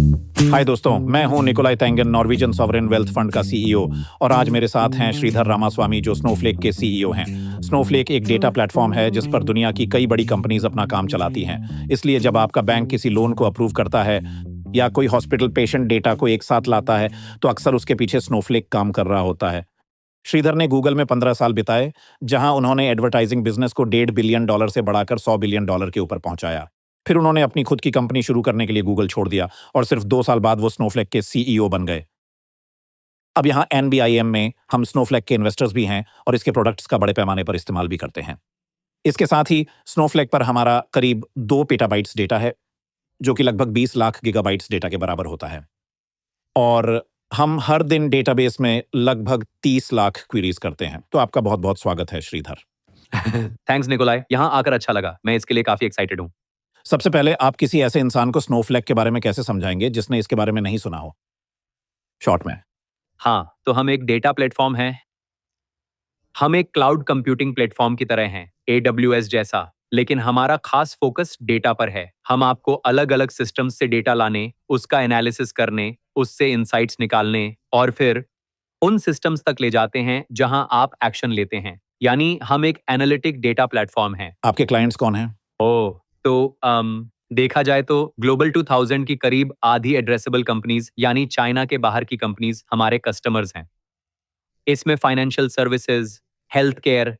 हाय दोस्तों, मैं हूं Nicolai Tangen, Norwegian sovereign wealth fund का सीईओ। और आज मेरे साथ हैं श्रीधर रामास्वामी, जो स्नोफ्लेक के सीईओ हैं। स्नोफ्लेक एक डेटा प्लेटफॉर्म है जिस पर दुनिया की कई बड़ी कंपनीज अपना काम चलाती हैं। इसलिए जब आपका बैंक किसी लोन को अप्रूव करता है या कोई हॉस्पिटल पेशेंट डेटा को एक साथ लाता है, तो अक्सर उसके पीछे स्नोफ्लेक काम कर रहा होता है। श्रीधर ने गूगल में 15 साल बिताए, जहां उन्होंने एडवर्टाइजिंग बिजनेस को $1.5 बिलियन से बढ़ाकर $100 बिलियन के ऊपर पहुंचाया। फिर उन्होंने अपनी खुद की कंपनी शुरू करने के लिए गूगल छोड़ दिया और सिर्फ 2 साल बाद वो स्नोफ्लेक के सीईओ बन गए। अब यहाँ एनबीआईएम में हम स्नोफ्लेक के इन्वेस्टर्स भी हैं और इसके प्रोडक्ट्स का बड़े पैमाने पर इस्तेमाल भी करते हैं। इसके साथ ही स्नोफ्लेक पर हमारा करीब 2 पेटाबाइट्स डेटा है, जो कि लगभग 20 लाख गीगाबाइट्स डेटा के बराबर होता है। और हम हर दिन डेटाबेस में लगभग 30 लाख क्वेरीज करते हैं। तो आपका बहुत बहुत स्वागत है श्रीधर। थैंक्स निकोलाई, यहाँ आकर अच्छा लगा। मैं इसके लिए काफी एक्साइटेड हूँ। सबसे पहले आप किसी ऐसे इंसान को स्नोफ्लेक के बारे में कैसे समझाएंगे जिसने इसके बारे में नहीं सुना हो, शॉर्ट में? हाँ, तो हम एक डेटा प्लेटफॉर्म हैं। हम एक क्लाउड कंप्यूटिंग प्लेटफॉर्म की तरह हैं, AWS जैसा, लेकिन हमारा खास फोकस डेटा पर है। हम आपको अलग अलग सिस्टम्स से डेटा लाने, उसका एनालिसिस करने, उससे इंसाइट्स निकालने और फिर उन सिस्टम्स तक ले जाते हैं जहां आप एक्शन लेते हैं। यानी हम एक एनालिटिक डेटा प्लेटफॉर्म हैं। आपके क्लाइंट्स कौन हैं? तो देखा जाए तो ग्लोबल 2000 की करीब आधी एड्रेसेबल कंपनीज यानी चाइना के बाहर की कंपनीज हमारे कस्टमर्स हैं। इसमें financial services, health care,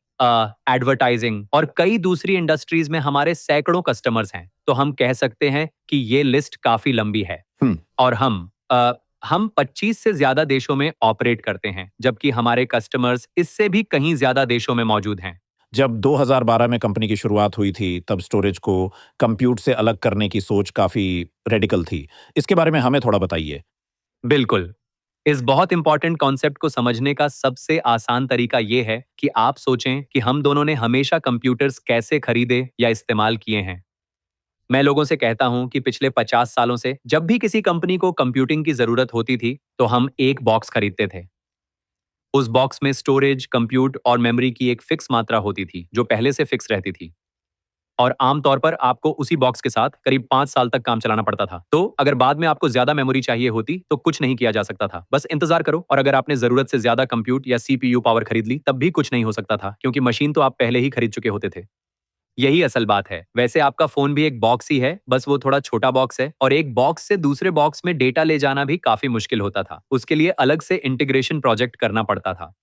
advertising और कई दूसरी इंडस्ट्रीज में हमारे सैकड़ों कस्टमर्स हैं। तो हम कह सकते हैं कि ये लिस्ट काफी लंबी है। और हम 25 से ज्यादा देशों में ऑपरेट करते हैं, जबकि हमारे कस्टमर्स इससे भी कहीं ज्यादा देशों में मौजूद हैं। जब 2012 में कंपनी की शुरुआत हुई थी, तब स्टोरेज को कंप्यूट से अलग करने की सोच काफी रेडिकल थी। इसके बारे में हमें थोड़ा बताइए। बिल्कुल। इस बहुत इंपॉर्टेंट कॉन्सेप्ट को समझने का सबसे आसान तरीका ये है कि आप सोचें कि हम दोनों ने हमेशा कंप्यूटर्स कैसे खरीदे या इस्तेमाल किए हैं। मैं लोगों से कहता हूं कि पिछले 50 सालों से जब भी किसी कंपनी को कंप्यूटिंग की जरूरत होती थी, तो हम एक बॉक्स खरीदते थे। उस बॉक्स में स्टोरेज, कंप्यूट और मेमोरी की एक फिक्स मात्रा होती थी, जो पहले से फिक्स रहती थी। और आमतौर पर आपको उसी बॉक्स के साथ करीब 5 साल तक काम चलाना पड़ता था। तो अगर बाद में आपको ज्यादा मेमोरी चाहिए होती तो कुछ नहीं किया जा सकता था, बस इंतजार करो। और अगर आपने जरूरत से ज्यादा कंप्यूट या CPU पावर खरीद ली, तब भी कुछ नहीं हो सकता था, क्योंकि मशीन तो आप पहले ही खरीद चुके होते थे। यही असल बात है। वैसे आपका फोन भी एक बॉक्स ही है, बस वो थोड़ा छोटा बॉक्स है। और एक बॉक्स से दूसरे बॉक्स में डेटा ले जाना भी काफी मुश्किल होता था। उसके लिए अलग से इंटीग्रेशन प्रोजेक्ट करना पड़ता था।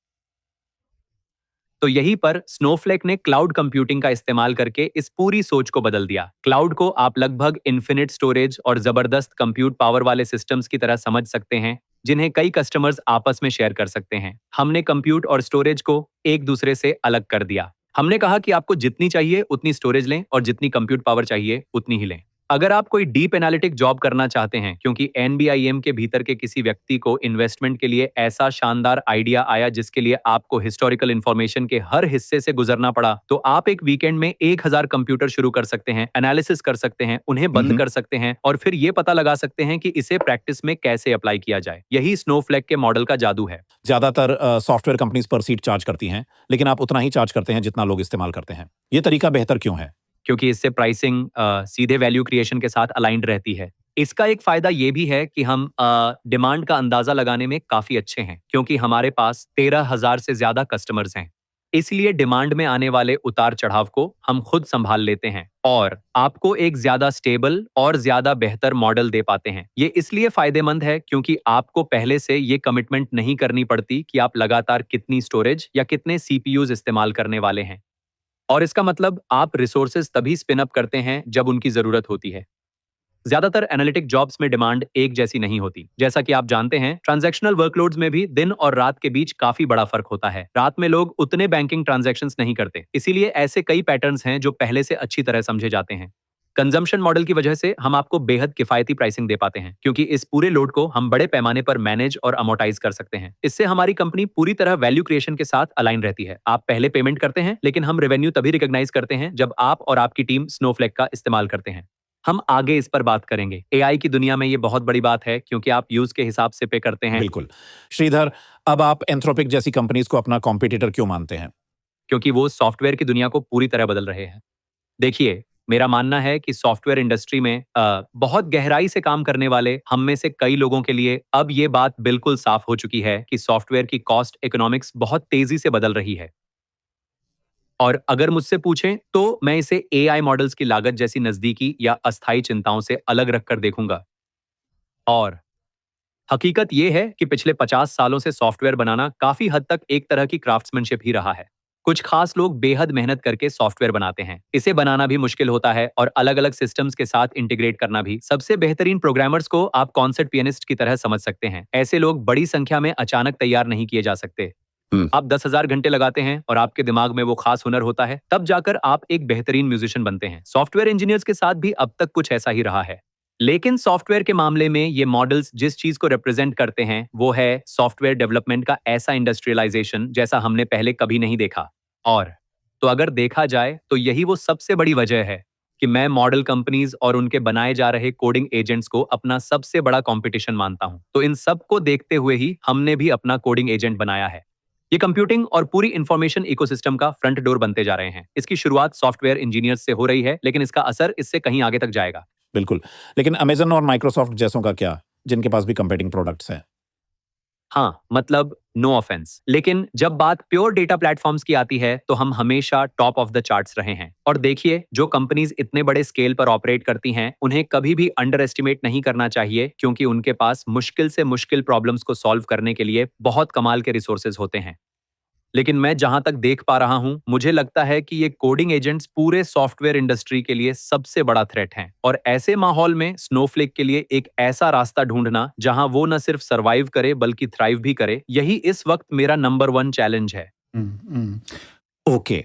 तो यहीं पर स्नोफ्लेक ने क्लाउड कंप्यूटिंग का इस्तेमाल करके इस पूरी सोच को बदल दिया। क्लाउड को आप लगभग इन्फिनिट स्टोरेज और जबरदस्त कंप्यूट पावर वाले सिस्टम्स की तरह समझ सकते हैं, जिन्हें कई कस्टमर्स आपस में शेयर कर सकते हैं। हमने कंप्यूट और स्टोरेज को एक दूसरे से अलग कर दिया। हमने कहा कि आपको जितनी चाहिए उतनी स्टोरेज लें और जितनी कंप्यूट पावर चाहिए उतनी ही लें। अगर आप कोई डीप एनालिटिक जॉब करना चाहते हैं, क्योंकि एनबीआईएम के भीतर के किसी व्यक्ति को इन्वेस्टमेंट के लिए ऐसा शानदार आइडिया आया जिसके लिए आपको हिस्टोरिकल इंफॉर्मेशन के हर हिस्से से गुजरना पड़ा, तो आप एक वीकेंड में 1000 कंप्यूटर शुरू कर सकते हैं, एनालिसिस कर सकते हैं, उन्हें बंद कर सकते हैं और फिर ये पता लगा सकते हैं कि इसे प्रैक्टिस में कैसे अप्लाई किया जाए। यही स्नोफ्लेक के मॉडल का जादू है। ज्यादातर सॉफ्टवेयर कंपनीज पर सीट चार्ज करती हैं, लेकिन आप उतना ही चार्ज करते हैं जितना लोग इस्तेमाल करते हैं। ये तरीका बेहतर क्यों है? क्योंकि इससे प्राइसिंग सीधे वैल्यू क्रिएशन के साथ अलाइंड रहती है। इसका एक फायदा ये भी है कि हम डिमांड का अंदाजा लगाने में काफी अच्छे हैं, क्योंकि हमारे पास 13,000 से ज्यादा कस्टमर्स हैं। इसलिए डिमांड में आने वाले उतार चढ़ाव को हम खुद संभाल लेते हैं और आपको एक ज्यादा स्टेबल और ज्यादा बेहतर मॉडल दे पाते हैं। ये इसलिए फायदेमंद है क्योंकि आपको पहले से ये कमिटमेंट नहीं करनी पड़ती कि आप लगातार कितनी स्टोरेज या कितने CPUs इस्तेमाल करने वाले हैं। और इसका मतलब आप रिसोर्सेज तभी स्पिन अप करते हैं जब उनकी जरूरत होती है। ज्यादातर एनालिटिक जॉब्स में डिमांड एक जैसी नहीं होती। जैसा कि आप जानते हैं, ट्रांजैक्शनल वर्कलोड्स में भी दिन और रात के बीच काफी बड़ा फर्क होता है। रात में लोग उतने बैंकिंग ट्रांजैक्शंस नहीं करते, इसीलिए ऐसे कई पैटर्न्स हैं जो पहले से अच्छी तरह समझे जाते हैं। कंजम्पशन मॉडल की वजह से हम आपको बेहद किफायती प्राइसिंग दे पाते हैं, क्योंकि इस पूरे लोड को हम बड़े पैमाने पर मैनेज और अमोर्टाइज कर सकते हैं। इससे हमारी कंपनी पूरी तरह वैल्यू क्रिएशन के साथ अलाइन रहती है। आप पहले पेमेंट करते हैं, लेकिन हम रेवेन्यू तभी रिकॉग्नाइज करते हैं जब आप और आपकी टीम स्नोफ्लेक का इस्तेमाल करते हैं। हम आगे इस पर बात करेंगे। AI की दुनिया में ये बहुत बड़ी बात है, क्योंकि आप यूज के हिसाब से पे करते हैं। बिल्कुल। श्रीधर, अब आप एंथ्रोपिक जैसी कंपनीज को अपना कॉम्पिटिटर क्यों मानते हैं? क्योंकि वो सॉफ्टवेयर की दुनिया को पूरी तरह बदल रहे हैं। देखिए, मेरा मानना है कि सॉफ्टवेयर इंडस्ट्री में बहुत गहराई से काम करने वाले हम में से कई लोगों के लिए अब ये बात बिल्कुल साफ हो चुकी है कि सॉफ्टवेयर की कॉस्ट इकोनॉमिक्स बहुत तेजी से बदल रही है। और अगर मुझसे पूछें तो मैं इसे एआई मॉडल्स की लागत जैसी नजदीकी या अस्थायी चिंताओं से अलग रखकर देखूंगा। और हकीकत यह है कि पिछले 50 सालों से सॉफ्टवेयर बनाना काफी हद तक एक तरह की क्राफ्ट्समैनशिप ही रहा है। कुछ खास लोग बेहद मेहनत करके सॉफ्टवेयर बनाते हैं। इसे बनाना भी मुश्किल होता है और अलग-अलग सिस्टम्स के साथ इंटीग्रेट करना भी। सबसे बेहतरीन प्रोग्रामर्स को आप कॉन्सर्ट पियानिस्ट की तरह समझ सकते हैं। ऐसे लोग बड़ी संख्या में अचानक तैयार नहीं किए जा सकते। आप 10,000 घंटे लगाते हैं और आपके दिमाग में वो खास हुनर होता है, तब जाकर आप एक बेहतरीन म्यूजिशियन बनते हैं। सॉफ्टवेयर इंजीनियर्स के साथ भी अब तक कुछ ऐसा ही रहा है। लेकिन सॉफ्टवेयर के मामले में ये मॉडल्स जिस चीज को रिप्रेजेंट करते हैं वो है सॉफ्टवेयर डेवलपमेंट का ऐसा इंडस्ट्रियलाइजेशन जैसा हमने पहले कभी नहीं देखा। और तो अगर देखा जाए तो यही वो सबसे बड़ी वजह है कि मैं मॉडल कंपनीज और उनके बनाए जा रहे कोडिंग एजेंट्स को अपना सबसे बड़ा कंपटीशन मानता हूं। तो इन सब को देखते हुए ही हमने भी अपना कोडिंग एजेंट बनाया है। ये कंप्यूटिंग और पूरी इंफॉर्मेशन इकोसिस्टम का फ्रंट डोर बनते जा रहे हैं। इसकी शुरुआत सॉफ्टवेयर इंजीनियर्स से हो रही है, लेकिन इसका असर इससे कहीं आगे तक जाएगा। बिल्कुल। लेकिन अमेज़न और माइक्रोसॉफ्ट जैसों का क्या, जिनके पास भी कंपेटिंग प्रोडक्ट्स हैं? हाँ, मतलब नो ऑफेंस, लेकिन जब बात प्योर डेटा प्लेटफॉर्म्स की आती है तो हम हमेशा टॉप ऑफ द चार्ट्स रहे हैं। और देखिए, जो कंपनीज इतने बड़े स्केल पर ऑपरेट करती हैं उन्हें कभी भी अंडर एस्टिमेट नहीं करना चाहिए, क्योंकि उनके पास मुश्किल से मुश्किल प्रॉब्लम्स को सॉल्व करने के लिए बहुत कमाल के रिसोर्सेज होते हैं। लेकिन मैं जहां तक देख पा रहा हूं, मुझे लगता है कि ये कोडिंग एजेंट्स पूरे सॉफ्टवेयर इंडस्ट्री के लिए सबसे बड़ा थ्रेट हैं। और ऐसे माहौल में स्नोफ्लेक के लिए एक ऐसा रास्ता ढूंढना जहां वो न सिर्फ सरवाइव करे बल्कि थ्राइव भी करे, यही इस वक्त मेरा नंबर 1 चैलेंज है। ओके।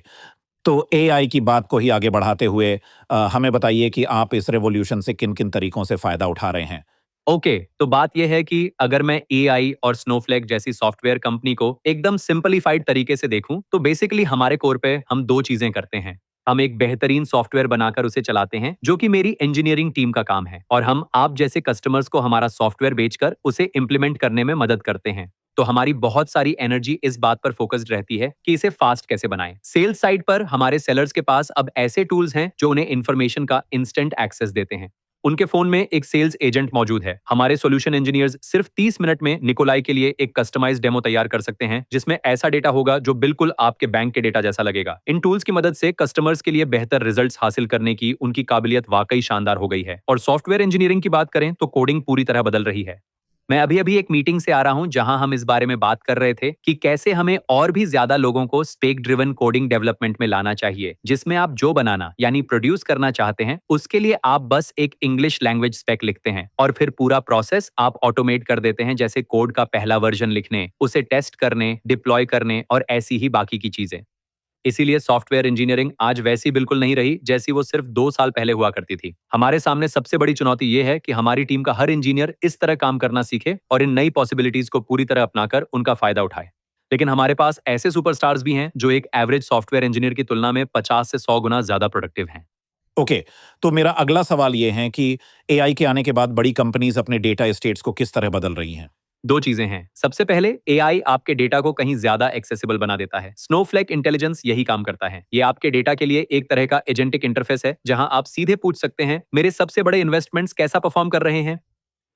तो एआई की बात को ही आगे बढ़ाते हुए हमें बताइए कि आप इस रेवोल्यूशन से किन-किन तरीकों से फ़ायदा उठा रहे हैं? ओके, तो बात यह है कि अगर मैं एआई और स्नोफ्लेक जैसी सॉफ्टवेयर कंपनी को एकदम सिंपलीफाइड तरीके से देखूं, तो बेसिकली हमारे कोर पे हम 2 चीजें करते हैं। हम एक बेहतरीन सॉफ्टवेयर बनाकर उसे चलाते हैं, जो कि मेरी इंजीनियरिंग टीम का काम है, और हम आप जैसे कस्टमर्स को हमारा सॉफ्टवेयर बेचकर उसे इम्प्लीमेंट करने में मदद करते हैं। तो हमारी बहुत सारी एनर्जी इस बात पर फोकस्ड रहती है कि इसे फास्ट कैसे बनाएं। सेल्स साइड पर हमारे सेलर्स के पास अब ऐसे टूल्स हैं जो उन्हें इंफॉर्मेशन का इंस्टेंट एक्सेस देते हैं। उनके फोन में एक सेल्स एजेंट मौजूद है। हमारे सॉल्यूशन इंजीनियर्स सिर्फ 30 मिनट में निकोलाई के लिए एक कस्टमाइज्ड डेमो तैयार कर सकते हैं, जिसमें ऐसा डेटा होगा जो बिल्कुल आपके बैंक के डेटा जैसा लगेगा। इन टूल्स की मदद से कस्टमर्स के लिए बेहतर रिजल्ट्स हासिल करने की उनकी काबिलियत वाकई शानदार हो गई है। और सॉफ्टवेयर इंजीनियरिंग की बात करें तो कोडिंग पूरी तरह बदल रही है। मैं अभी-अभी एक मीटिंग से आ रहा हूं जहां हम इस बारे में बात कर रहे थे कि कैसे हमें और भी ज्यादा लोगों को स्पेक ड्रिवन कोडिंग डेवलपमेंट में लाना चाहिए, जिसमें आप जो बनाना यानी प्रोड्यूस करना चाहते हैं उसके लिए आप बस एक इंग्लिश लैंग्वेज स्पेक लिखते हैं और फिर पूरा प्रोसेस आप ऑटोमेट कर देते हैं, जैसे कोड का पहला वर्जन लिखने, उसे टेस्ट करने, डिप्लॉय करने और ऐसी ही बाकी की चीजें। इसीलिए सॉफ्टवेयर इंजीनियरिंग आज वैसी बिल्कुल नहीं रही जैसी वो सिर्फ 2 साल पहले हुआ करती थी। हमारे सामने सबसे बड़ी चुनौती ये है कि हमारी टीम का हर इंजीनियर इस तरह काम करना सीखे और इन नई पॉसिबिलिटीज को पूरी तरह अपनाकर उनका फायदा उठाए। लेकिन हमारे पास ऐसे सुपरस्टार्स भी हैं जो एक एवरेज सॉफ्टवेयर इंजीनियर की तुलना में 50 से 100 गुना ज्यादा प्रोडक्टिव हैं। ओके, तो मेरा अगला सवाल ये है कि एआई के आने के बाद बड़ी कंपनीज़ अपने डेटा एस्टेट्स को किस तरह बदल रही हैं? 2 चीजें हैं। सबसे पहले एआई आपके डेटा को कहीं ज्यादा एक्सेसिबल बना देता है। स्नोफ्लेक इंटेलिजेंस यही काम करता है। ये आपके डेटा के लिए एक तरह का एजेंटिक इंटरफेस है, जहां आप सीधे पूछ सकते हैं, मेरे सबसे बड़े इन्वेस्टमेंट्स कैसा परफॉर्म कर रहे हैं?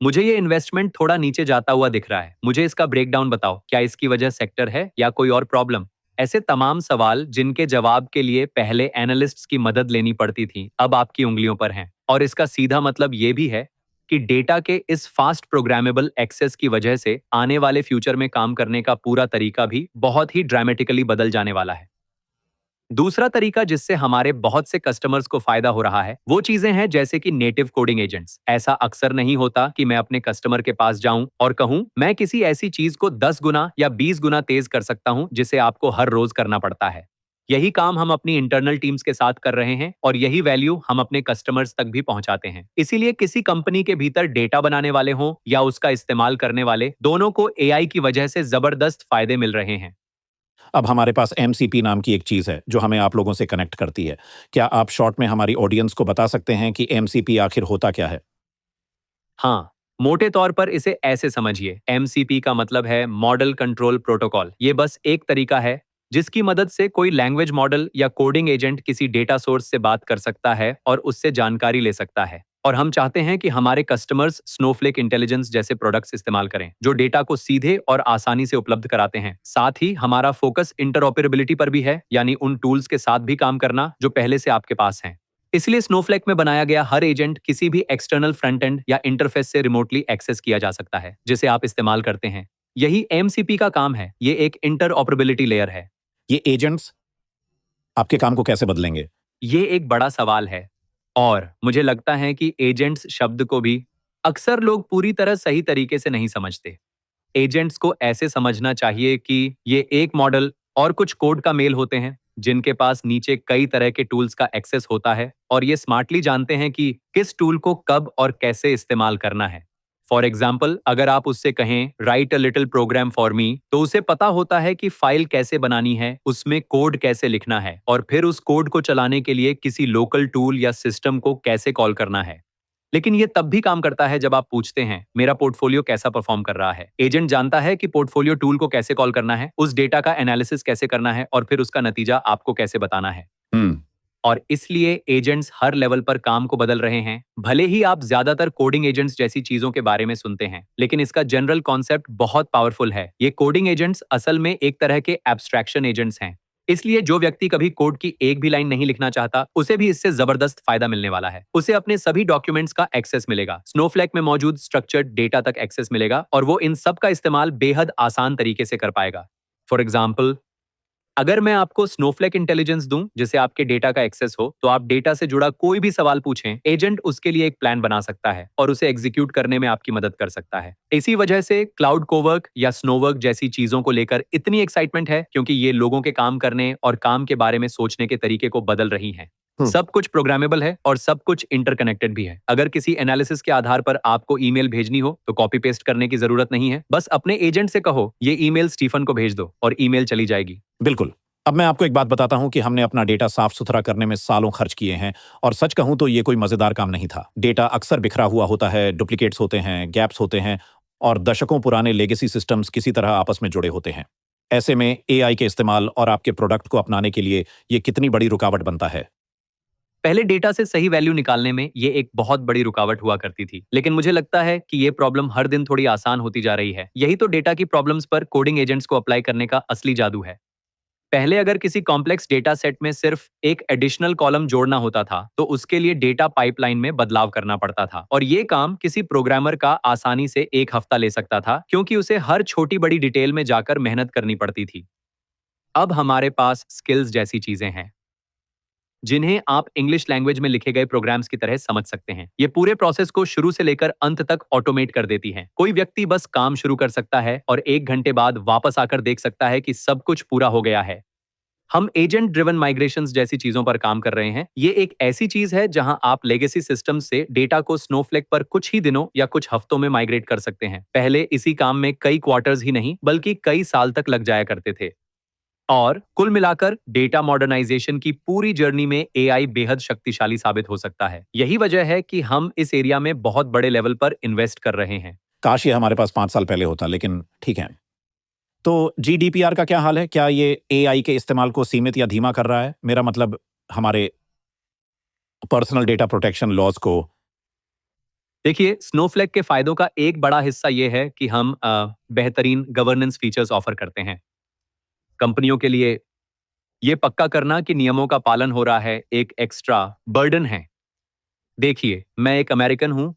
मुझे ये इन्वेस्टमेंट थोड़ा नीचे जाता हुआ दिख रहा है। मुझे इसका ब्रेकडाउन बताओ। क्या इसकी वजह सेक्टर है या कोई और प्रॉब्लम? ऐसे तमाम सवाल जिनके जवाब के लिए पहले एनालिस्ट्स की मदद लेनी पड़ती थी, अब आपकी उंगलियों पर हैं। और इसका सीधा मतलब ये भी है कि डेटा के इस फास्ट प्रोग्रामेबल एक्सेस की वजह से आने वाले फ्यूचर में काम करने का पूरा तरीका भी बहुत ही ड्रामेटिकली बदल जाने वाला है। दूसरा तरीका जिससे हमारे बहुत से कस्टमर्स को फायदा हो रहा है, वो चीजें हैं जैसे कि नेटिव कोडिंग एजेंट्स। ऐसा अक्सर नहीं होता कि मैं अपने कस्टमर के पास जाऊं और कहूं, मैं किसी ऐसी चीज को 10 गुना या 20 गुना तेज कर सकता हूं जिसे आपको हर रोज करना पड़ता है। यही काम हम अपनी इंटरनल टीम्स के साथ कर रहे हैं और यही वैल्यू हम अपने कस्टमर्स तक भी पहुंचाते हैं। इसीलिए किसी कंपनी के भीतर डेटा बनाने वाले हों या उसका इस्तेमाल करने वाले, दोनों को एआई की वजह से जबरदस्त फायदे मिल रहे हैं। अब हमारे पास एमसीपी नाम की एक चीज़ है, जो हमें आप लोगों से कनेक्ट करती है। क्या आप शॉर्ट में हमारी ऑडियंस को बता सकते हैं कि एमसीपी आखिर होता क्या है? हाँ, मोटे तौर पर इसे ऐसे समझिए। एमसीपी का मतलब है मॉडल कंट्रोल प्रोटोकॉल। ये बस एक तरीका है जिसकी मदद से कोई लैंग्वेज मॉडल या कोडिंग एजेंट किसी डेटा सोर्स से बात कर सकता है और उससे जानकारी ले सकता है। और हम चाहते हैं कि हमारे कस्टमर्स स्नोफ्लेक इंटेलिजेंस जैसे प्रोडक्ट्स इस्तेमाल करें जो डेटा को सीधे और आसानी से उपलब्ध कराते हैं। साथ ही हमारा फोकस इंटरऑपरेबिलिटी पर भी है, यानी उन टूल्स के साथ भी काम करना जो पहले से आपके पास हैं। इसलिए स्नोफ्लेक में बनाया गया हर एजेंट किसी भी एक्सटर्नल फ्रंट एंड या इंटरफेस से रिमोटली एक्सेस किया जा सकता है जिसे आप इस्तेमाल करते हैं। यही एमसीपी का काम है। ये एक इंटरऑपरेबिलिटी लेयर है। ये एजेंट्स आपके काम को कैसे बदलेंगे? ये एक बड़ा सवाल है और मुझे लगता है कि एजेंट्स शब्द को भी अक्सर लोग पूरी तरह सही तरीके से नहीं समझते। एजेंट्स को ऐसे समझना चाहिए कि ये एक मॉडल और कुछ कोड का मेल होते हैं जिनके पास नीचे कई तरह के टूल्स का एक्सेस होता है और ये स्मार्टली जानते हैं कि किस टूल को कब और कैसे इस्तेमाल करना है। फॉर एग्जाम्पल, अगर आप उससे कहें write a little program for me, तो उसे पता होता है कि फाइल कैसे बनानी है, उसमें कोड कैसे लिखना है और फिर उस कोड को चलाने के लिए किसी लोकल टूल या सिस्टम को कैसे कॉल करना है। लेकिन ये तब भी काम करता है जब आप पूछते हैं मेरा पोर्टफोलियो कैसा परफॉर्म कर रहा है। एजेंट जानता है कि पोर्टफोलियो टूल को कैसे कॉल करना है, उस डेटा का एनालिसिस कैसे करना है और फिर उसका नतीजा आपको कैसे बताना है। और इसलिए एजेंट्स हर लेवल पर काम को बदल रहे हैं। भले ही आप ज्यादातर कोडिंग एजेंट्स जैसी चीजों के बारे में सुनते हैं, लेकिन इसका जनरल कॉन्सेप्ट बहुत पावरफुल है। ये कोडिंग एजेंट्स असल में एक तरह के एब्स्ट्रैक्शन एजेंट्स हैं। इसलिए जो व्यक्ति कभी कोड की एक भी लाइन नहीं लिखना चाहता, उसे भी इससे जबरदस्त फायदा मिलने वाला है। उसे अपने सभी डॉक्यूमेंट्स का एक्सेस मिलेगा, स्नोफ्लेक में मौजूद स्ट्रक्चर्ड डेटा तक एक्सेस मिलेगा और वो इन सब का इस्तेमाल बेहद आसान तरीके से कर पाएगा। फॉर एग्जाम्पल, अगर मैं आपको स्नोफ्लेक इंटेलिजेंस दूं जिसे आपके डेटा का एक्सेस हो, तो आप डेटा से जुड़ा कोई भी सवाल पूछें, एजेंट उसके लिए एक प्लान बना सकता है और उसे एग्जीक्यूट करने में आपकी मदद कर सकता है। इसी वजह से क्लाउड कोवर्क या स्नोवर्क जैसी चीजों को लेकर इतनी एक्साइटमेंट है, क्योंकि ये लोगों के काम करने और काम के बारे में सोचने के तरीके को बदल रही हैं। सब कुछ प्रोग्रामेबल है और सब कुछ इंटरकनेक्टेड भी है। अगर किसी एनालिसिस के आधार पर आपको ईमेल भेजनी हो तो कॉपी पेस्ट करने की जरूरत नहीं है। बस अपने एजेंट से कहो ये ईमेल स्टीफन को भेज दो और ईमेल चली जाएगी। बिल्कुल। अब मैं आपको एक बात बताता हूं कि हमने अपना डेटा साफ सुथरा करने में सालों खर्च किए हैं और सच कहूं तो ये कोई मजेदार काम नहीं था। डेटा अक्सर बिखरा हुआ होता है, डुप्लीकेट्स होते हैं, गैप्स होते हैं और दशकों पुराने लेगेसी सिस्टम्स किसी तरह आपस में जुड़े होते हैं। ऐसे में एआई के इस्तेमाल और आपके प्रोडक्ट को अपनाने के लिए ये कितनी बड़ी रुकावट बनता है। पहले डेटा से सही वैल्यू निकालने में ये एक बहुत बड़ी रुकावट हुआ करती थी, लेकिन मुझे लगता है कि ये प्रॉब्लम हर दिन थोड़ी आसान होती जा रही है। यही तो डेटा की प्रॉब्लम्स पर कोडिंग एजेंट्स को अप्लाई करने का असली जादू है। पहले अगर किसी कॉम्प्लेक्स डेटा सेट में सिर्फ एक एडिशनल कॉलम जोड़ना होता था, तो उसके लिए डेटा पाइपलाइन में बदलाव करना पड़ता था और ये काम किसी प्रोग्रामर का आसानी से एक हफ्ता ले सकता था, क्योंकि उसे हर छोटी बड़ी डिटेल में जाकर मेहनत करनी पड़ती थी। अब हमारे पास स्किल्स जैसी चीजें हैं जिन्हें आप इंग्लिश लैंग्वेज में लिखे गए प्रोग्राम्स की तरह समझ सकते हैं। ये पूरे प्रोसेस को शुरू से लेकर अंत तक ऑटोमेट कर देती हैं। कोई व्यक्ति बस काम शुरू कर सकता है और 1 घंटे बाद वापस आकर देख सकता है कि सब कुछ पूरा हो गया है। हम एजेंट ड्रिवन माइग्रेशंस जैसी चीजों पर काम कर रहे हैं। ये एक ऐसी चीज है जहां आप लेगेसी सिस्टम से डेटा को स्नोफ्लेक पर कुछ ही दिनों या कुछ हफ्तों में माइग्रेट कर सकते हैं। पहले इसी काम में कई क्वार्टर्स ही नहीं बल्कि कई साल तक लग जाया करते थे। और कुल मिलाकर डेटा मॉडर्नाइजेशन की पूरी जर्नी में एआई बेहद शक्तिशाली साबित हो सकता है। यही वजह है कि हम इस एरिया में बहुत बड़े लेवल पर इन्वेस्ट कर रहे हैं। काश ये हमारे पास 5 साल पहले होता, लेकिन ठीक है। तो जीडीपीआर का क्या हाल है? क्या ये एआई के इस्तेमाल को सीमित या धीमा कर रहा है? मेरा मतलब हमारे पर्सनल डेटा प्रोटेक्शन लॉज को। देखिए, स्नोफ्लेक के फायदों का एक बड़ा हिस्सा ये है कि हम बेहतरीन गवर्नेंस फीचर्स ऑफर करते हैं। कंपनियों के लिए ये पक्का करना कि नियमों का पालन हो रहा है एक एक्स्ट्रा बर्डन है। देखिए, मैं एक अमेरिकन हूं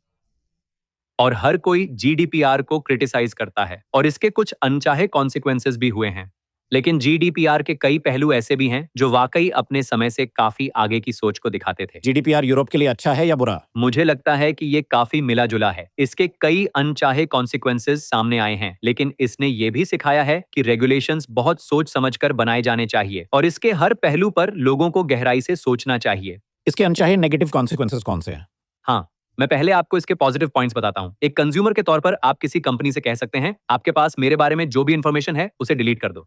और हर कोई जीडीपीआर को क्रिटिसाइज करता है और इसके कुछ अनचाहे कॉन्सिक्वेंसेस भी हुए हैं। लेकिन जीडीपीआर के कई पहलू ऐसे भी हैं जो वाकई अपने समय से काफी आगे की सोच को दिखाते थे। जीडीपीआर यूरोप के लिए अच्छा है या बुरा? मुझे लगता है कि ये काफी मिला जुला है। इसके कई अनचाहे कॉन्सिक्वेंसेस सामने आए हैं, लेकिन इसने ये भी सिखाया है कि रेगुलेशंस बहुत सोच समझकर बनाए जाने चाहिए और इसके हर पहलू पर लोगों को गहराई से सोचना चाहिए। इसके अनचाहे नेगेटिव कॉन्सिक्वेंसेस कौन से हैं? हाँ, मैं पहले आपको इसके पॉजिटिव पॉइंट्स बताता हूँ। एक कंज्यूमर के तौर पर आप किसी कंपनी से कह सकते हैं, आपके पास मेरे बारे में जो भी इंफॉर्मेशन है उसे डिलीट कर दो।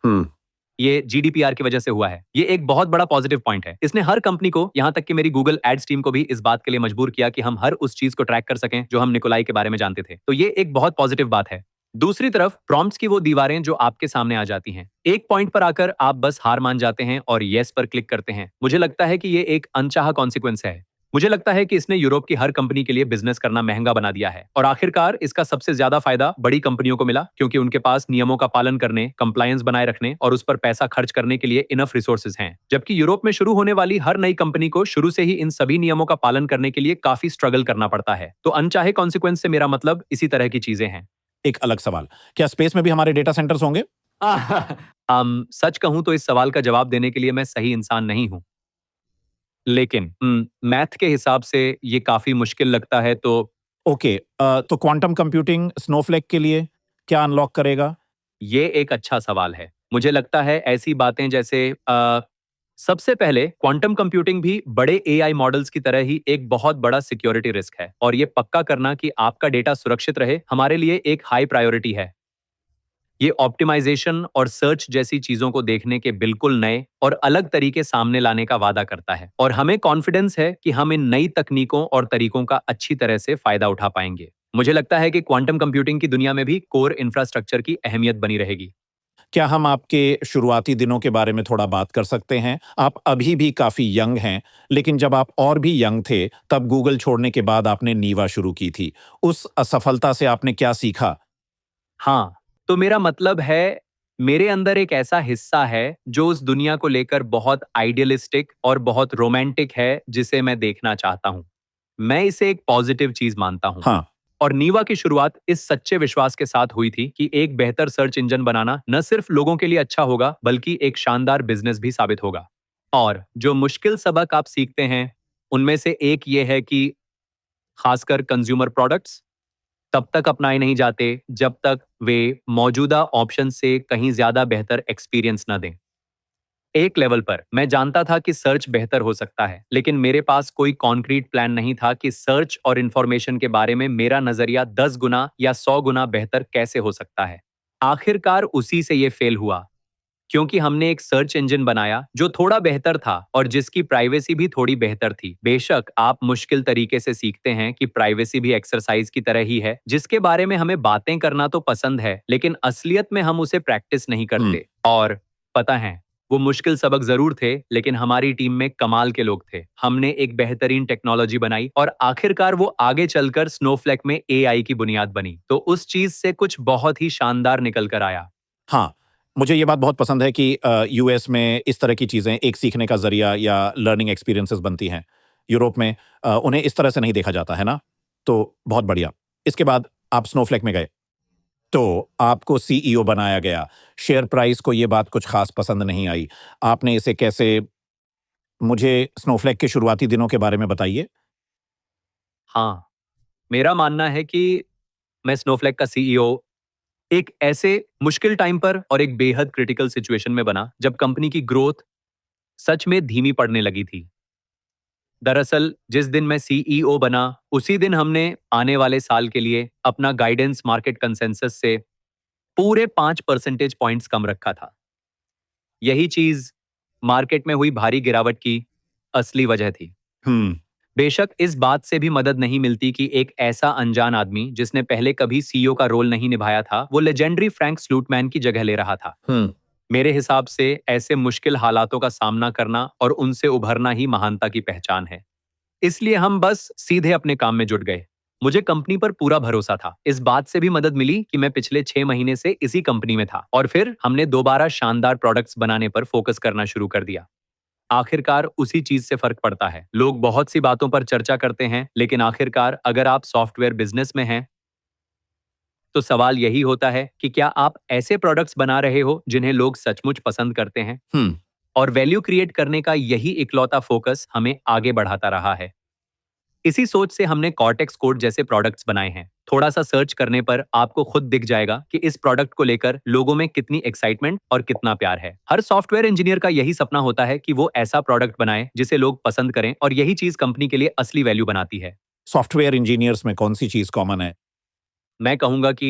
ये जीडीपीआर की वजह से हुआ है। ये एक बहुत बड़ा पॉजिटिव पॉइंट है। इसने हर कंपनी को, यहाँ तक कि मेरी गूगल एड्स टीम को भी इस बात के लिए मजबूर किया कि हम हर उस चीज को ट्रैक कर सकें जो हम निकोलाई के बारे में जानते थे। तो ये एक बहुत पॉजिटिव बात है। दूसरी तरफ प्रॉम्प्ट्स की वो दीवारें जो आपके सामने आ जाती हैं। एक पॉइंट पर आकर आप बस हार मान जाते हैं और येस पर क्लिक करते हैं। मुझे लगता है कि ये एक अनचाहा कॉन्सिक्वेंस है। मुझे लगता है कि इसने यूरोप की हर कंपनी के लिए बिजनेस करना महंगा बना दिया है और आखिरकार इसका सबसे ज्यादा फायदा बड़ी कंपनियों को मिला क्योंकि उनके पास नियमों का पालन करने, कंप्लायंस बनाए रखने और उस पर पैसा खर्च करने के लिए इनफ रिसोर्सेज हैं। जबकि यूरोप में शुरू होने वाली हर नई कंपनी को शुरू से ही इन सभी नियमों का पालन करने के लिए काफी स्ट्रगल करना पड़ता है। तो अनचाहे कॉन्सिक्वेंस से मेरा मतलब इसी तरह की चीजें हैं। एक अलग सवाल, क्या स्पेस में भी हमारे डेटा सेंटर्स होंगे? सच कहूं तो इस सवाल का जवाब देने के लिए मैं सही इंसान नहीं हूं, लेकिन मैथ के हिसाब से ये काफी मुश्किल लगता है। तो ओके, तो क्वांटम कंप्यूटिंग स्नोफ्लेक के लिए क्या अनलॉक करेगा? ये एक अच्छा सवाल है। मुझे लगता है ऐसी बातें जैसे सबसे पहले क्वांटम कंप्यूटिंग भी बड़े एआई मॉडल्स की तरह ही एक बहुत बड़ा सिक्योरिटी रिस्क है और ये पक्का करना कि आपका डेटा सुरक्षित रहे हमारे लिए एक हाई प्रायोरिटी है। ये ऑप्टिमाइजेशन और सर्च जैसी चीजों को देखने के बिल्कुल नए और अलग तरीके सामने लाने का वादा करता है और हमें कॉन्फिडेंस है कि हम इन नई तकनीकों और तरीकों का अच्छी तरह से फायदा उठा पाएंगे। मुझे लगता है कि क्वांटम कंप्यूटिंग की दुनिया में भी कोर इंफ्रास्ट्रक्चर की अहमियत बनी रहेगी। क्या हम आपके शुरुआती दिनों के बारे में थोड़ा बात कर सकते हैं? आप अभी भी काफ़ी यंग हैं, लेकिन जब आप और भी यंग थे, तब गूगल छोड़ने के बाद आपने नीवा शुरू की थी। उस असफलता से आपने क्या सीखा? हाँ, तो मेरा मतलब है, मेरे अंदर एक ऐसा हिस्सा है जो उस दुनिया को लेकर बहुत आइडियलिस्टिक और बहुत रोमांटिक है जिसे मैं देखना चाहता हूँ। मैं इसे एक पॉजिटिव चीज मानता हूँ। हाँ, और नीवा की शुरुआत इस सच्चे विश्वास के साथ हुई थी कि एक बेहतर सर्च इंजन बनाना न सिर्फ लोगों के लिए अच्छा होगा बल्कि एक शानदार बिजनेस भी साबित होगा। और जो मुश्किल सबक आप सीखते हैं उनमें से एक ये है कि खासकर कंज्यूमर प्रोडक्ट्स तब तक अपनाए नहीं जाते जब तक वे मौजूदा ऑप्शन से कहीं ज्यादा बेहतर एक्सपीरियंस न दें। एक लेवल पर मैं जानता था कि सर्च बेहतर हो सकता है, लेकिन मेरे पास कोई कॉन्क्रीट प्लान नहीं था कि सर्च और इंफॉर्मेशन के बारे में मेरा नजरिया 10 गुना या 100 गुना बेहतर कैसे हो सकता है। आखिरकार उसी से ये फेल हुआ, क्योंकि हमने एक सर्च इंजन बनाया जो थोड़ा बेहतर था और जिसकी प्राइवेसी भी थोड़ी बेहतर थी। बेशक आप मुश्किल तरीके से सीखते हैं कि प्राइवेसी भी एक्सरसाइज की तरह ही है जिसके बारे में हमें बातें करना तो पसंद है, लेकिन असलियत में हम उसे प्रैक्टिस नहीं हुँ, करते। और पता है, वो मुश्किल सबक जरूर थे, लेकिन हमारी टीम में कमाल के लोग थे। हमने एक बेहतरीन टेक्नोलॉजी बनाई और आखिरकार वो आगे चलकर स्नोफ्लेक में एआई की बुनियाद बनी। तो उस चीज से कुछ बहुत ही शानदार निकल कर आया। हाँ। मुझे ये बात बहुत पसंद है कि यूएस में इस तरह की चीज़ें एक सीखने का ज़रिया या लर्निंग एक्सपीरियंसेस बनती हैं। यूरोप में उन्हें इस तरह से नहीं देखा जाता, है ना? तो बहुत बढ़िया। इसके बाद आप स्नोफ्लेक में गए। तो आपको सीईओ बनाया गया। शेयर प्राइस को ये बात कुछ ख़ास पसंद नहीं आई। आपने इसे कैसे मुझे स्नोफ्लेक के शुरुआती दिनों के बारे में बताइए? हाँ, मेरा मानना है कि मैं स्नोफ्लेक का सीईओ एक ऐसे मुश्किल टाइम पर और एक बेहद क्रिटिकल सिचुएशन में बना जब कंपनी की ग्रोथ सच में धीमी पड़ने लगी थी। दरअसल जिस दिन मैं सीईओ बना उसी दिन हमने आने वाले साल के लिए अपना गाइडेंस मार्केट कंसेंसस से पूरे 5 परसेंटेज पॉइंट्स कम रखा था। यही चीज मार्केट में हुई भारी गिरावट की असली वजह थी। हुँ, बेशक इस बात से भी मदद नहीं मिलती कि एक ऐसा अनजान आदमी जिसने पहले कभी सीईओ का रोल नहीं निभाया था, वो लेजेंडरी फ्रैंक स्लूटमैन की जगह ले रहा था। हुँ। मेरे हिसाब से ऐसे मुश्किल हालातों का सामना करना और उनसे उभरना ही महानता की पहचान है। इसलिए हम बस सीधे अपने काम में जुट गए। मुझे कंपनी पर पूरा भरोसा था। इस बात से भी मदद मिली कि मैं पिछले 6 महीने से इसी कंपनी में था और फिर हमने दोबारा शानदार प्रोडक्ट्स बनाने पर फोकस करना शुरू कर दिया। आखिरकार उसी चीज से फर्क पड़ता है। लोग बहुत सी बातों पर चर्चा करते हैं, लेकिन आखिरकार अगर आप सॉफ्टवेयर बिजनेस में हैं तो सवाल यही होता है कि क्या आप ऐसे प्रोडक्ट्स बना रहे हो जिन्हें लोग सचमुच पसंद करते हैं। हुँ। और वैल्यू क्रिएट करने का यही इकलौता फोकस हमें आगे बढ़ाता रहा है। इसी सोच से हमने कॉर्टेक्स कोड जैसे प्रोडक्ट्स बनाए हैं। थोड़ा सा सर्च करने पर आपको खुद दिख जाएगा कि इस प्रोडक्ट को लेकर लोगों में कितनी एक्साइटमेंट और कितना प्यार है। हर सॉफ्टवेयर इंजीनियर का यही सपना होता है कि वो ऐसा प्रोडक्ट बनाए जिसे लोग पसंद करें और यही चीज कंपनी के लिए असली वैल्यू बनाती है। सॉफ्टवेयर इंजीनियर्स में कौन-सी चीज़ कॉमन है? मैं कहूंगा कि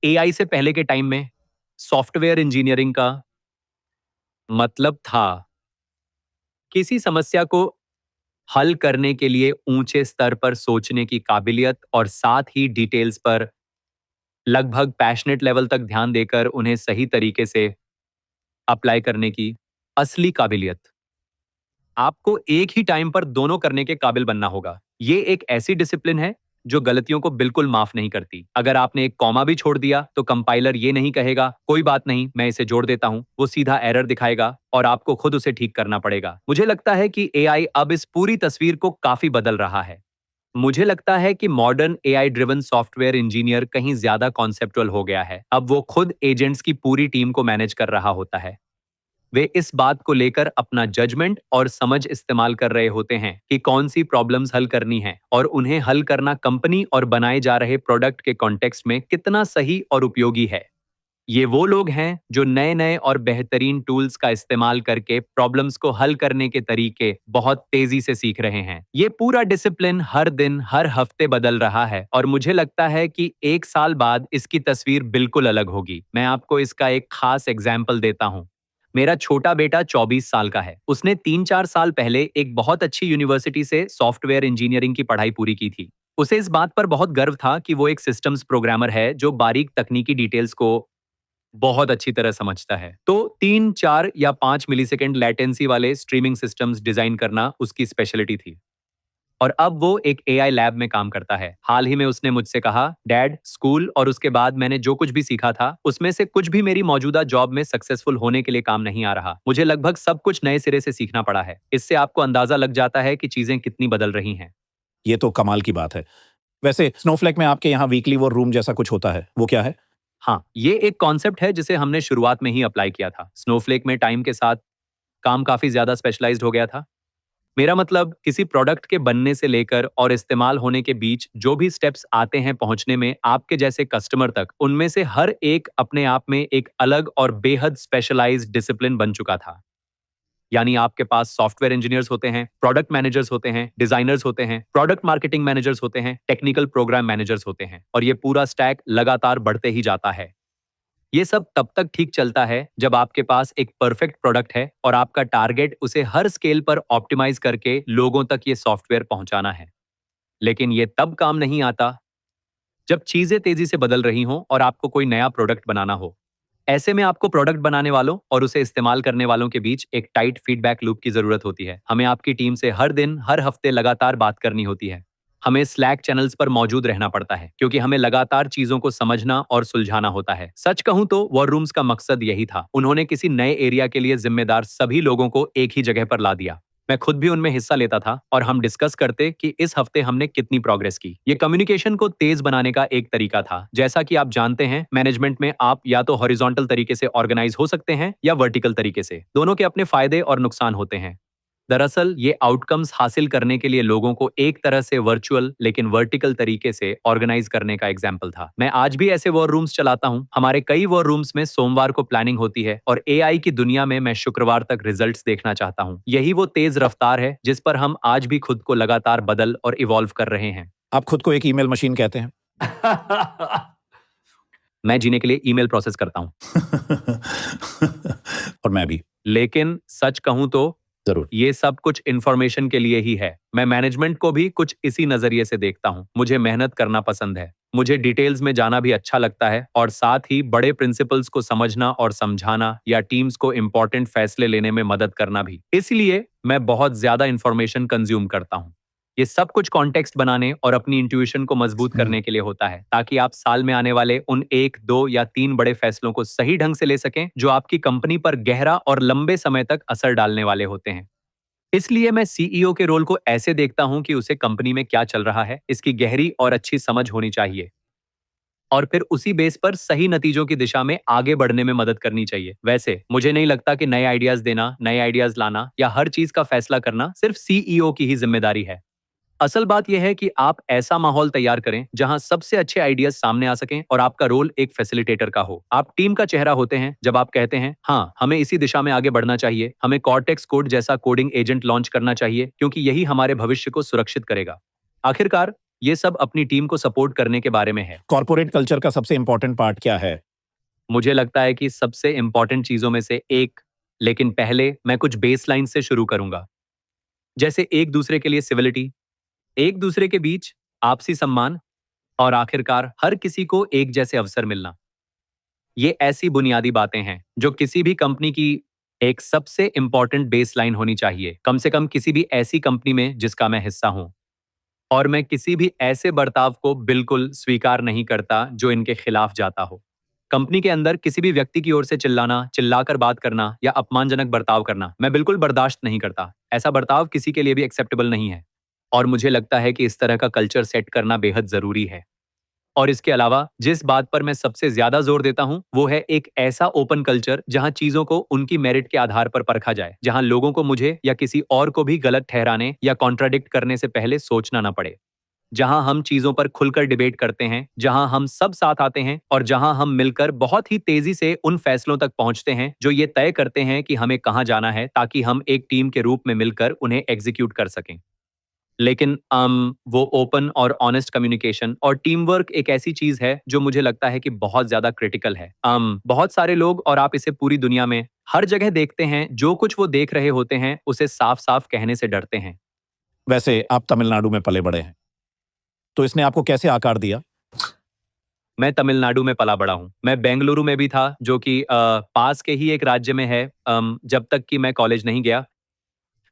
एआई से पहले के टाइम में सॉफ्टवेयर इंजीनियरिंग का मतलब था किसी समस्या को हल करने के लिए ऊंचे स्तर पर सोचने की काबिलियत और साथ ही डिटेल्स पर लगभग पैशनेट लेवल तक ध्यान देकर उन्हें सही तरीके से अप्लाई करने की असली काबिलियत। आपको एक ही टाइम पर दोनों करने के काबिल बनना होगा। ये एक ऐसी डिसिप्लिन है जो गलतियों को बिल्कुल माफ नहीं करती। अगर आपने एक कॉमा भी छोड़ दिया तो कंपाइलर ये नहीं कहेगा कोई बात नहीं मैं इसे जोड़ देता हूं। वो सीधा एरर दिखाएगा और आपको खुद उसे ठीक करना पड़ेगा। मुझे लगता है कि एआई अब इस पूरी तस्वीर को काफी बदल रहा है। मुझे लगता है कि modern AI driven software engineer कहीं ज्यादा कॉन्सेप्चुअल हो गया है। अब वो खुद एजेंट्स की पूरी टीम को मैनेज कर रहा होता है। वे इस बात को लेकर अपना जजमेंट और समझ इस्तेमाल कर रहे होते हैं कि कौन सी प्रॉब्लम्स हल करनी है और उन्हें हल करना कंपनी और बनाए जा रहे प्रोडक्ट के कॉन्टेक्स्ट में कितना सही और उपयोगी है। ये वो लोग हैं जो नए नए और बेहतरीन टूल्स का इस्तेमाल करके प्रॉब्लम्स को हल करने के तरीके बहुत तेजी से सीख रहे हैं। ये पूरा डिसिप्लिन हर दिन हर हफ्ते बदल रहा है और मुझे लगता है कि एक साल बाद इसकी तस्वीर बिल्कुल अलग होगी। मैं आपको इसका एक खास एग्जाम्पल देता हूँ। मेरा छोटा बेटा 24 साल का है। उसने 3-4 साल पहले एक बहुत अच्छी यूनिवर्सिटी से सॉफ्टवेयर इंजीनियरिंग की पढ़ाई पूरी की थी। उसे इस बात पर बहुत गर्व था कि वो एक सिस्टम्स प्रोग्रामर है जो बारीक तकनीकी डिटेल्स को बहुत अच्छी तरह समझता है। तो 3, 4 या 5 मिलीसेकंड लेटेंसी वाले स्ट्रीमिंग सिस्टम्स डिजाइन करना उसकी स्पेशलिटी थी। और अब वो एक एआई लैब में काम करता है। हाल ही में उसने मुझसे कहा, डैड, स्कूल और उसके बाद मैंने जो कुछ भी सीखा था, उसमें से कुछ भी मेरी मौजूदा जॉब में सक्सेसफुल होने के लिए काम नहीं आ रहा। मुझे लगभग सब कुछ नए सिरे से सीखना पड़ा है। इससे आपको अंदाजा लग जाता है कि चीजें कितनी बदल रही हैं। ये तो कमाल की बात है। वैसे स्नोफ्लेक में आपके यहाँ वीकली वॉर रूम जैसा कुछ होता है, वो क्या है? हाँ, ये एक कॉन्सेप्ट है जिसे हमने शुरुआत में ही अप्लाई किया था। स्नोफ्लेक में टाइम के साथ काम काफी ज्यादा स्पेशलाइज्ड हो गया था। मेरा मतलब किसी प्रोडक्ट के बनने से लेकर और इस्तेमाल होने के बीच जो भी स्टेप्स आते हैं पहुंचने में आपके जैसे कस्टमर तक, उनमें से हर एक अपने आप में एक अलग और बेहद स्पेशलाइज्ड डिसिप्लिन बन चुका था। यानी आपके पास सॉफ्टवेयर इंजीनियर्स होते हैं, प्रोडक्ट मैनेजर्स होते हैं, डिजाइनर्स होते हैं, प्रोडक्ट मार्केटिंग मैनेजर्स होते हैं, टेक्निकल प्रोग्राम मैनेजर्स होते हैं और ये पूरा स्टैक लगातार बढ़ते ही जाता है। ये सब तब तक ठीक चलता है जब आपके पास एक परफेक्ट प्रोडक्ट है और आपका टारगेट उसे हर स्केल पर ऑप्टिमाइज करके लोगों तक ये सॉफ्टवेयर पहुंचाना है। लेकिन ये तब काम नहीं आता जब चीजें तेजी से बदल रही हों और आपको कोई नया प्रोडक्ट बनाना हो। ऐसे में आपको प्रोडक्ट बनाने वालों और उसे इस्तेमाल करने वालों के बीच एक टाइट फीडबैक लूप की जरूरत होती है। हमें आपकी टीम से हर दिन हर हफ्ते लगातार बात करनी होती है। हमें स्लैक चैनल्स पर मौजूद रहना पड़ता है क्योंकि हमें लगातार चीजों को समझना और सुलझाना होता है। सच कहूं तो वॉर रूम्स का मकसद यही था। उन्होंने किसी नए एरिया के लिए जिम्मेदार सभी लोगों को एक ही जगह पर ला दिया। मैं खुद भी उनमें हिस्सा लेता था और हम डिस्कस करते कि इस हफ्ते हमने कितनी प्रोग्रेस की। ये कम्युनिकेशन को तेज बनाने का एक तरीका था। जैसा कि आप जानते हैं, मैनेजमेंट में आप या तो हॉरिजॉन्टल तरीके से ऑर्गेनाइज हो सकते हैं या वर्टिकल तरीके से। दोनों के अपने फायदे और नुकसान होते हैं। दरअसल ये आउटकम्स हासिल करने के लिए लोगों को एक तरह से वर्चुअल लेकिन वर्टिकल तरीके से ऑर्गेनाइज करने का एग्जाम्पल था। मैं आज भी ऐसे वॉर रूम्स चलाता हूं। हमारे कई वॉर रूम्स में सोमवार को प्लानिंग होती है और एआई की दुनिया में मैं शुक्रवार तक रिजल्ट्स देखना चाहता हूं। यही वो तेज रफ्तार है जिस पर हम आज भी खुद को लगातार बदल और इवॉल्व कर रहे हैं। आप खुद को एक ईमेल मशीन कहते हैं। मैं जीने के लिए ईमेल प्रोसेस करता हूं। और मैं भी। लेकिन सच कहूं तो जरूर। ये सब कुछ इंफॉर्मेशन के लिए ही है। मैं मैनेजमेंट को भी कुछ इसी नजरिए से देखता हूँ। मुझे मेहनत करना पसंद है। मुझे डिटेल्स में जाना भी अच्छा लगता है और साथ ही बड़े प्रिंसिपल्स को समझना और समझाना या टीम्स को इंपॉर्टेंट फैसले लेने में मदद करना भी। इसलिए मैं बहुत ज्यादा इंफॉर्मेशन कंज्यूम करता हूँ। ये सब कुछ कॉन्टेक्स्ट बनाने और अपनी इंट्यूशन को मजबूत करने के लिए होता है, ताकि आप साल में आने वाले उन 1, 2 या 3 बड़े फैसलों को सही ढंग से ले सकें जो आपकी कंपनी पर गहरा और लंबे समय तक असर डालने वाले होते हैं। इसलिए मैं सीईओ के रोल को ऐसे देखता हूं कि उसे कंपनी में क्या चल रहा है, इसकी गहरी और अच्छी समझ होनी चाहिए और फिर उसी बेस पर सही नतीजों की दिशा में आगे बढ़ने में मदद करनी चाहिए। वैसे मुझे नहीं लगता कि नए आइडियाज देना, नए आइडियाज लाना या हर चीज का फैसला करना सिर्फ सीईओ की ही जिम्मेदारी है। असल बात यह है कि आप ऐसा माहौल तैयार करें जहां सबसे अच्छे आइडियाज सामने आ सकें और आपका रोल एक फैसिलिटेटर का हो। आप टीम का चेहरा होते हैं जब आप कहते हैं, हाँ, हमें इसी दिशा में आगे बढ़ना चाहिए, हमें कॉर्टेक्स कोड जैसा कोडिंग एजेंट लॉन्च करना चाहिए क्योंकि यही हमारे भविष्य को सुरक्षित करेगा। आखिरकार ये सब अपनी टीम को सपोर्ट करने के बारे में है। कॉर्पोरेट कल्चर का सबसे इंपॉर्टेंट पार्ट क्या है? मुझे लगता है कि सबसे इंपॉर्टेंट चीजों में से एक, लेकिन पहले मैं कुछ बेसलाइन से शुरू करूंगा। जैसे एक दूसरे के लिए सिविलिटी, एक दूसरे के बीच आपसी सम्मान, और आखिरकार हर किसी को एक जैसे अवसर मिलना। ये ऐसी बुनियादी बातें हैं जो किसी भी कंपनी की एक सबसे इंपॉर्टेंट बेसलाइन होनी चाहिए, कम से कम किसी भी ऐसी कंपनी में जिसका मैं हिस्सा हूं। और मैं किसी भी ऐसे बर्ताव को बिल्कुल स्वीकार नहीं करता जो इनके खिलाफ जाता हो। कंपनी के अंदर किसी भी व्यक्ति की ओर से चिल्लाना, चिल्लाकर बात करना या अपमानजनक बर्ताव करना मैं बिल्कुल बर्दाश्त नहीं करता। ऐसा बर्ताव किसी के लिए भी एक्सेप्टेबल नहीं है। और मुझे लगता है कि इस तरह का कल्चर सेट करना बेहद जरूरी है। और इसके अलावा जिस बात पर मैं सबसे ज्यादा जोर देता हूं वो है एक ऐसा ओपन कल्चर जहां चीजों को उनकी मेरिट के आधार पर परखा जाए, जहां लोगों को मुझे या किसी और को भी गलत ठहराने या कॉन्ट्राडिक्ट करने से पहले सोचना ना पड़े, जहां हम चीजों पर खुलकर डिबेट करते हैं, जहां हम सब साथ आते हैं और जहां हम मिलकर बहुत ही तेजी से उन फैसलों तक पहुंचते हैं जो ये तय करते हैं कि हमें कहां जाना है, ताकि हम एक टीम के रूप में मिलकर उन्हें एग्जीक्यूट कर सकें। लेकिन वो ओपन और ऑनेस्ट कम्युनिकेशन और टीम वर्क एक ऐसी चीज है जो मुझे लगता है कि बहुत ज्यादा क्रिटिकल है। बहुत सारे लोग, और आप इसे पूरी दुनिया में हर जगह देखते हैं, जो कुछ वो देख रहे होते हैं उसे साफ साफ कहने से डरते हैं। वैसे आप तमिलनाडु में पले बड़े हैं, तो इसने आपको कैसे आकार दिया? मैं तमिलनाडु में पला बड़ा हूँ। मैं बेंगलुरु में भी था, जो कि पास के ही एक राज्य में है, जब तक कि मैं कॉलेज नहीं गया।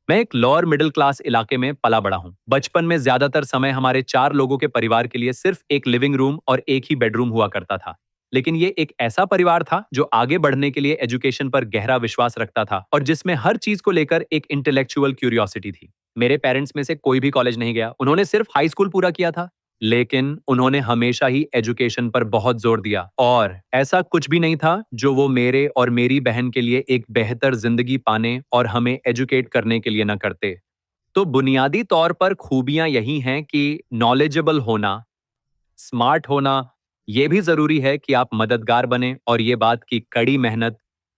मैं एक लोअर मिडिल क्लास इलाके में पला बड़ा हूँ। बचपन में ज्यादातर समय हमारे 4 लोगों के परिवार के लिए सिर्फ एक लिविंग रूम और एक ही बेडरूम हुआ करता था। लेकिन ये एक ऐसा परिवार था जो आगे बढ़ने के लिए एजुकेशन पर गहरा विश्वास रखता था और जिसमें हर चीज को लेकर एक इंटेलेक्चुअल क्यूरियोसिटी थी। मेरे पेरेंट्स में से कोई भी कॉलेज नहीं गया, उन्होंने सिर्फ हाई स्कूल पूरा किया था। लेकिन उन्होंने हमेशा ही एजुकेशन पर बहुत जोर दिया और ऐसा कुछ भी नहीं था जो वो मेरे और मेरी बहन के लिए एक बेहतर जिंदगी पाने और हमें एजुकेट करने के लिए न करते। तो बुनियादी तौर पर खूबियां यही हैं कि नॉलेजेबल होना, स्मार्ट होना, ये भी जरूरी है कि आप मददगार बने, और ये बात की कड़ी मेहनत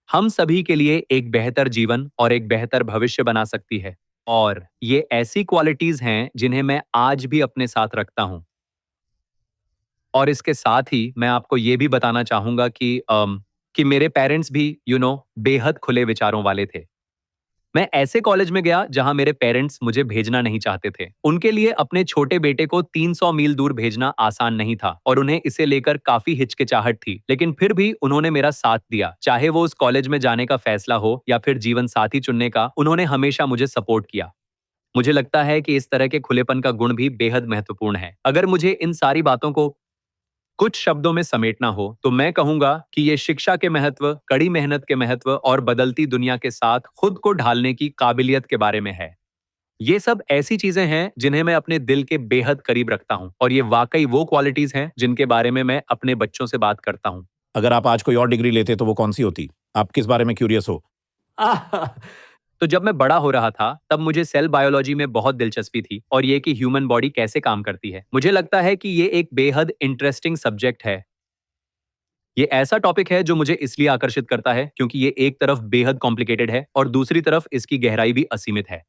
हम सभी के लिए एक बेहतर जीवन और एक बेहतर भविष्य बना सकती है। और ये ऐसी क्वालिटीज हैं जिन्हें मैं आज भी अपने साथ रखता हूं। और इसके साथ ही मैं आपको ये भी बताना चाहूँगा कि मेरे पेरेंट्स भी बेहद खुले विचारों वाले थे। मैं ऐसे कॉलेज में गया जहाँ मेरे पेरेंट्स मुझे भेजना नहीं चाहते थे। उनके लिए अपने छोटे बेटे को 300 मील दूर भेजना आसान नहीं था और उन्हें इसे लेकर काफ़ी हिचकिचाहट थी। लेकिन फिर भी उन्होंने मेरा साथ दिया। चाहे वो उस कॉलेज में जाने का फैसला हो या फिर जीवन साथी चुनने का, उन्होंने हमेशा मुझे सपोर्ट किया। मुझे लगता है कि इस तरह के खुलेपन का गुण भी बेहद महत्वपूर्ण है। अगर मुझे इन सारी बातों को कुछ शब्दों में समेटना हो तो मैं कहूंगा कि ये शिक्षा के महत्व, कड़ी मेहनत के महत्व और बदलती दुनिया के साथ खुद को ढालने की काबिलियत के बारे में है। ये सब ऐसी चीजें हैं जिन्हें मैं अपने दिल के बेहद करीब रखता हूं, और ये वाकई वो क्वालिटीज हैं जिनके बारे में मैं अपने बच्चों से बात करता हूं। अगर आप आज कोई और डिग्री लेते तो वो कौन सी होती? आप किस बारे में क्यूरियस हो? तो जब मैं बड़ा हो रहा था तब मुझे सेल बायोलॉजी में बहुत दिलचस्पी थी, और ये कि ह्यूमन बॉडी कैसे काम करती है। मुझे लगता है कि ये एक बेहद इंटरेस्टिंग सब्जेक्ट है। ये ऐसा टॉपिक है जो मुझे इसलिए आकर्षित करता है क्योंकि ये एक तरफ बेहद कॉम्प्लिकेटेड है और दूसरी तरफ इसकी गहराई भी असीमित है।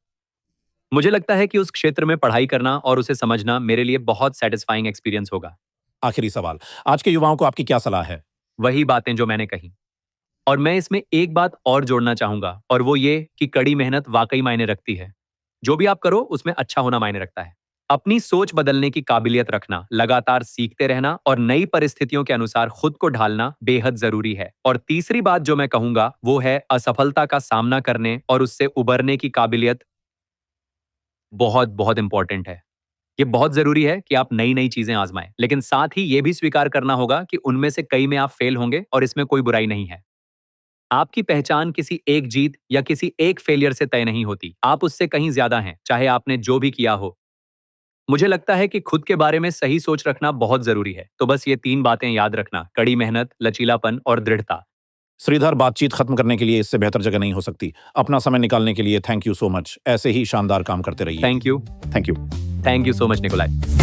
मुझे लगता है कि उस क्षेत्र में पढ़ाई करना और उसे समझना मेरे लिए बहुत सेटिस्फाइंग एक्सपीरियंस होगा। आखिरी सवाल, आज के युवाओं को आपकी क्या सलाह है? वही बातें जो मैंने कही, और मैं इसमें एक बात और जोड़ना चाहूंगा, और वो ये कि कड़ी मेहनत वाकई मायने रखती है। जो भी आप करो उसमें अच्छा होना मायने रखता है। अपनी सोच बदलने की काबिलियत रखना, लगातार सीखते रहना और नई परिस्थितियों के अनुसार खुद को ढालना बेहद जरूरी है। और तीसरी बात जो मैं कहूंगा वो है असफलता का सामना करने और उससे उबरने की काबिलियत बहुत बहुत इंपॉर्टेंट है। ये बहुत जरूरी है कि आप नई नई चीजें आजमाएं, लेकिन साथ ही ये भी स्वीकार करना होगा कि उनमें से कई में आप फेल होंगे, और इसमें कोई बुराई नहीं है। आपकी पहचान किसी एक जीत या किसी एक फेलियर से तय नहीं होती। आप उससे कहीं ज्यादा हैं, चाहे आपने जो भी किया हो। मुझे लगता है कि खुद के बारे में सही सोच रखना बहुत जरूरी है। तो बस ये 3 बातें याद रखना: कड़ी मेहनत, लचीलापन और दृढ़ता। श्रीधर, बातचीत खत्म करने के लिए इससे बेहतर जगह नहीं हो सकती। अपना समय निकालने के लिए थैंक यू सो मच। ऐसे ही शानदार काम करते रहिए। Thank you. Thank you. Thank you so much Nikolai.